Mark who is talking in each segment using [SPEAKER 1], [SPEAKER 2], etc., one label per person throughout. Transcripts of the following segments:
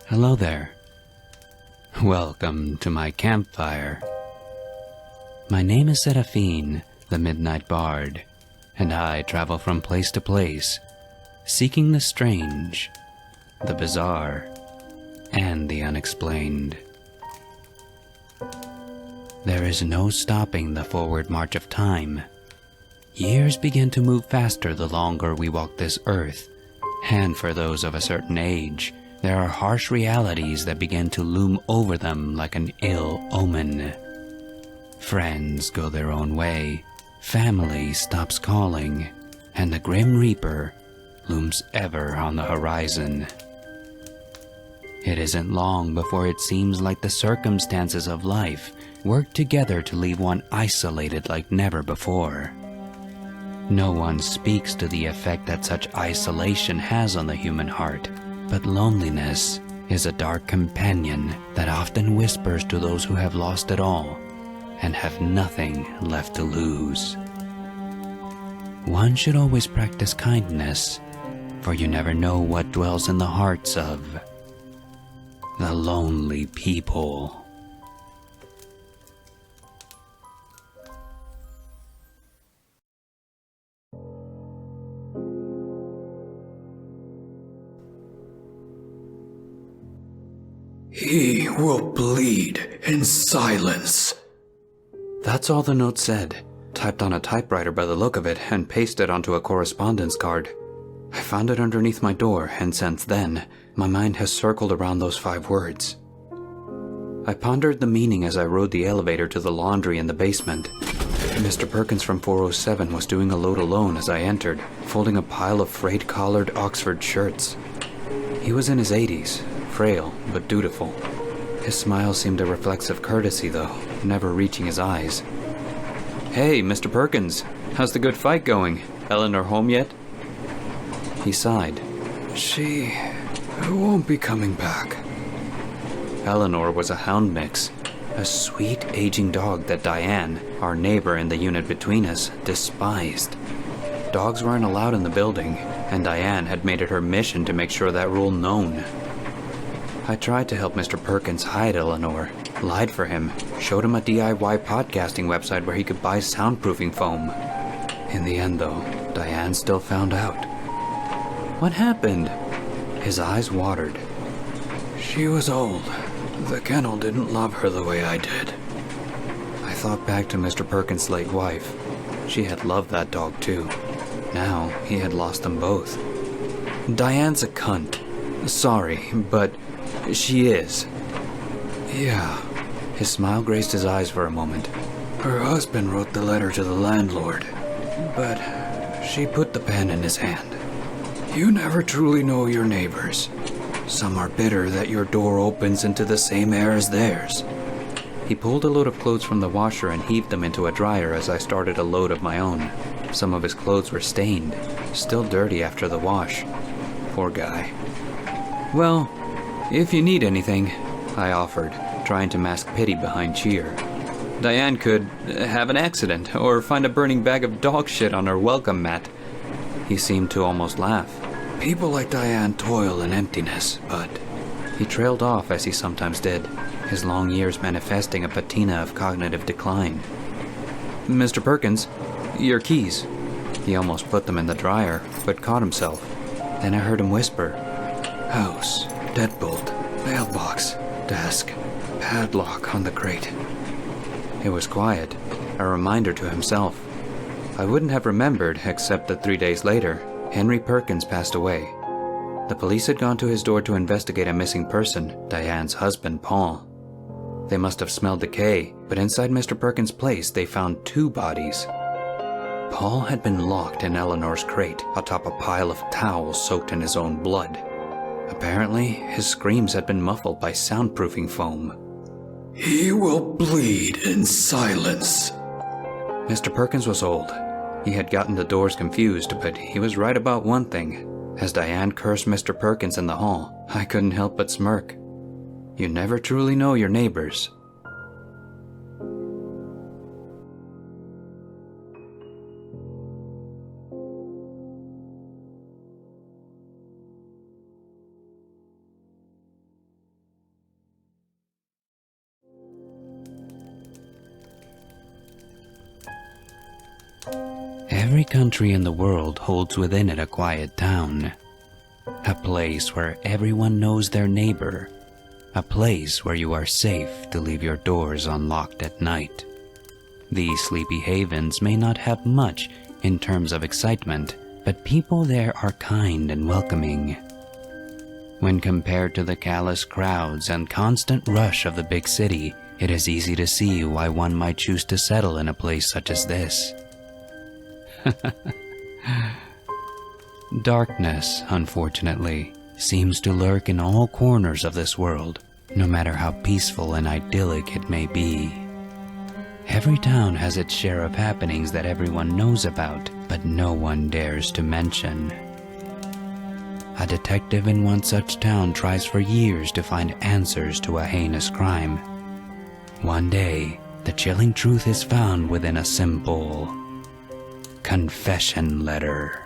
[SPEAKER 1] Hello there. Welcome to my campfire. My name is Seraphine, the Midnight Bard, and I travel from place to place, seeking the strange, the bizarre, and the unexplained. There is no stopping the forward march of time. Years begin to move faster the longer we walk this earth, and for those of a certain age, there are harsh realities that begin to loom over them like an ill omen. Friends go their own way, family stops calling, and the Grim Reaper looms ever on the horizon. It isn't long before it seems like the circumstances of life work together to leave one isolated like never before. No one speaks to the effect that such isolation has on the human heart, but loneliness is a dark companion that often whispers to those who have lost it all and have nothing left to lose. One should always practice kindness, for you never know what dwells in the hearts of the Lonely Peephole.
[SPEAKER 2] He will bleed in silence.
[SPEAKER 1] That's all the note said, typed on a typewriter by the look of it and pasted onto a correspondence card. I found it underneath my door, and since then, my mind has circled around those 5 words. I pondered the meaning as I rode the elevator to the laundry in the basement. Mr. Perkins from 407 was doing a load alone as I entered, folding a pile of frayed-collared Oxford shirts. He was in his 80s, frail but dutiful. His smile seemed a reflexive courtesy, though, never reaching his eyes. "Hey, Mr. Perkins, how's the good fight going? Eleanor home yet?" He sighed.
[SPEAKER 2] She won't be coming back.
[SPEAKER 1] Eleanor was a hound mix, a sweet aging dog that Diane, our neighbor in the unit between us, despised. Dogs weren't allowed in the building, and Diane had made it her mission to make sure that rule known. I tried to help Mr. Perkins hide Eleanor, lied for him, showed him a DIY podcasting website where he could buy soundproofing foam. In the end, though, Diane still found out. What happened? His eyes watered.
[SPEAKER 2] She was old. The kennel didn't love her the way I did.
[SPEAKER 1] I thought back to Mr. Perkins' late wife. She had loved that dog too. Now he had lost them both. Diane's a cunt. Sorry, but she is.
[SPEAKER 2] Yeah.
[SPEAKER 1] His smile grazed his eyes for a moment.
[SPEAKER 2] Her husband wrote the letter to the landlord, but she put the pen in his hand. You never truly know your neighbors. Some are bitter that your door opens into the same air as theirs.
[SPEAKER 1] He pulled a load of clothes from the washer and heaved them into a dryer as I started a load of my own. Some of his clothes were stained, still dirty after the wash. Poor guy. "Well, if you need anything," I offered, trying to mask pity behind cheer. "Diane could have an accident or find a burning bag of dog shit on her welcome mat." He seemed to almost laugh.
[SPEAKER 2] People like Diane toil in emptiness, but...
[SPEAKER 1] He trailed off as he sometimes did, his long years manifesting a patina of cognitive decline. "Mr. Perkins, your keys." He almost put them in the dryer, but caught himself. Then I heard him whisper,
[SPEAKER 2] House, deadbolt, mailbox, desk, padlock on the crate.
[SPEAKER 1] It was quiet, a reminder to himself. I wouldn't have remembered except that 3 days later, Henry Perkins passed away. The police had gone to his door to investigate a missing person, Diane's husband, Paul. They must have smelled decay, but inside Mr. Perkins' place they found 2 bodies. Paul had been locked in Eleanor's crate atop a pile of towels soaked in his own blood. Apparently, his screams had been muffled by soundproofing foam.
[SPEAKER 2] He will bleed in silence.
[SPEAKER 1] Mr. Perkins was old. He had gotten the doors confused, but he was right about one thing. As Diane cursed Mr. Perkins in the hall, I couldn't help but smirk. You never truly know your neighbors. Every country in the world holds within it a quiet town. A place where everyone knows their neighbor. A place where you are safe to leave your doors unlocked at night. These sleepy havens may not have much in terms of excitement, but people there are kind and welcoming. When compared to the callous crowds and constant rush of the big city, it is easy to see why one might choose to settle in a place such as this. Darkness, unfortunately, seems to lurk in all corners of this world, no matter how peaceful and idyllic it may be. Every town has its share of happenings that everyone knows about, but no one dares to mention. A detective in one such town tries for years to find answers to a heinous crime. One day, the chilling truth is found within a simple confession letter.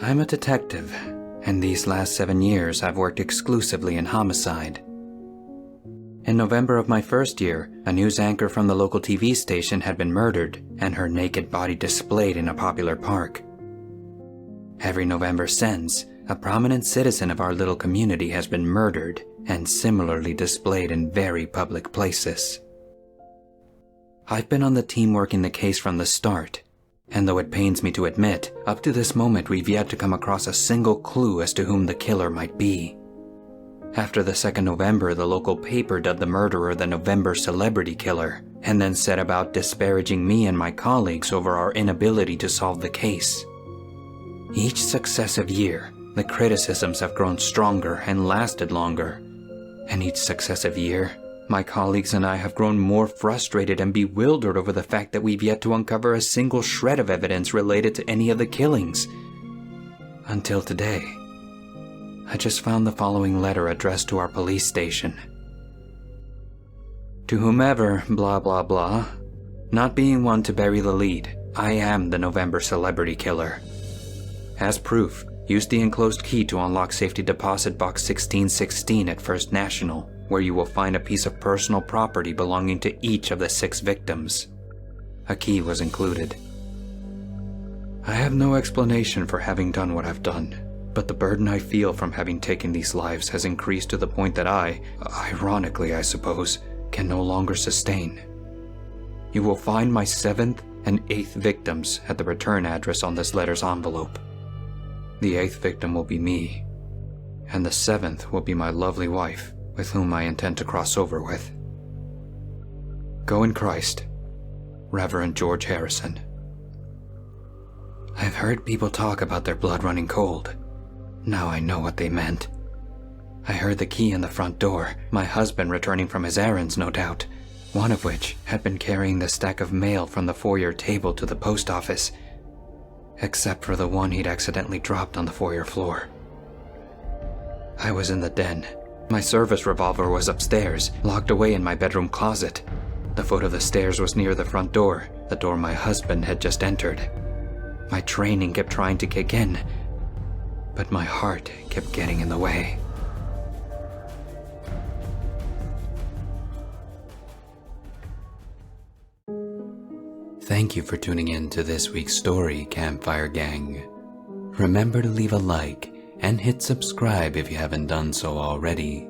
[SPEAKER 2] I'm a detective, and these last 7 years I've worked exclusively in homicide. In November of my first year, a news anchor from the local TV station had been murdered and her naked body displayed in a popular park. Every November since, a prominent citizen of our little community has been murdered and similarly displayed in very public places. I've been on the team working the case from the start, and though it pains me to admit, up to this moment we've yet to come across a single clue as to whom the killer might be. After the 2nd November, the local paper dubbed the murderer the November Celebrity Killer, and then set about disparaging me and my colleagues over our inability to solve the case. Each successive year, the criticisms have grown stronger and lasted longer, and each successive year, my colleagues and I have grown more frustrated and bewildered over the fact that we've yet to uncover a single shred of evidence related to any of the killings. Until today, I just found the following letter addressed to our police station. To whomever, blah blah blah, not being one to bury the lead, I am the November Celebrity Killer. As proof, use the enclosed key to unlock safety deposit box 1616 at First National, where you will find a piece of personal property belonging to each of the 6 victims. A key was included. I have no explanation for having done what I've done, but the burden I feel from having taken these lives has increased to the point that I, ironically I suppose, can no longer sustain. You will find my 7th and 8th victims at the return address on this letter's envelope. The 8th victim will be me, and the 7th will be my lovely wife, with whom I intend to cross over with. Go in Christ, Reverend George Harrison. I've heard people talk about their blood running cold. Now I know what they meant. I heard the key in the front door, my husband returning from his errands, no doubt, one of which had been carrying the stack of mail from the foyer table to the post office, except for the one he'd accidentally dropped on the foyer floor. I was in the den. My service revolver was upstairs, locked away in my bedroom closet. The foot of the stairs was near the front door, the door my husband had just entered. My training kept trying to kick in, but my heart kept getting in the way.
[SPEAKER 1] Thank you for tuning in to this week's story, Campfire Gang. Remember to leave a like and hit subscribe if you haven't done so already.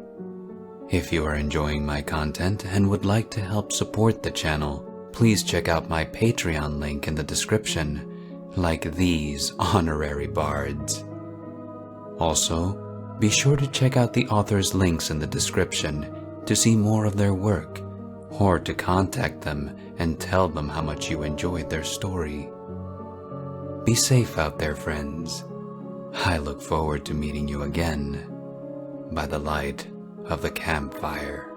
[SPEAKER 1] If you are enjoying my content and would like to help support the channel, please check out my Patreon link in the description, like these honorary bards. Also, be sure to check out the author's links in the description to see more of their work, or to contact them and tell them how much you enjoyed their story. Be safe out there, friends. I look forward to meeting you again by the light of the campfire.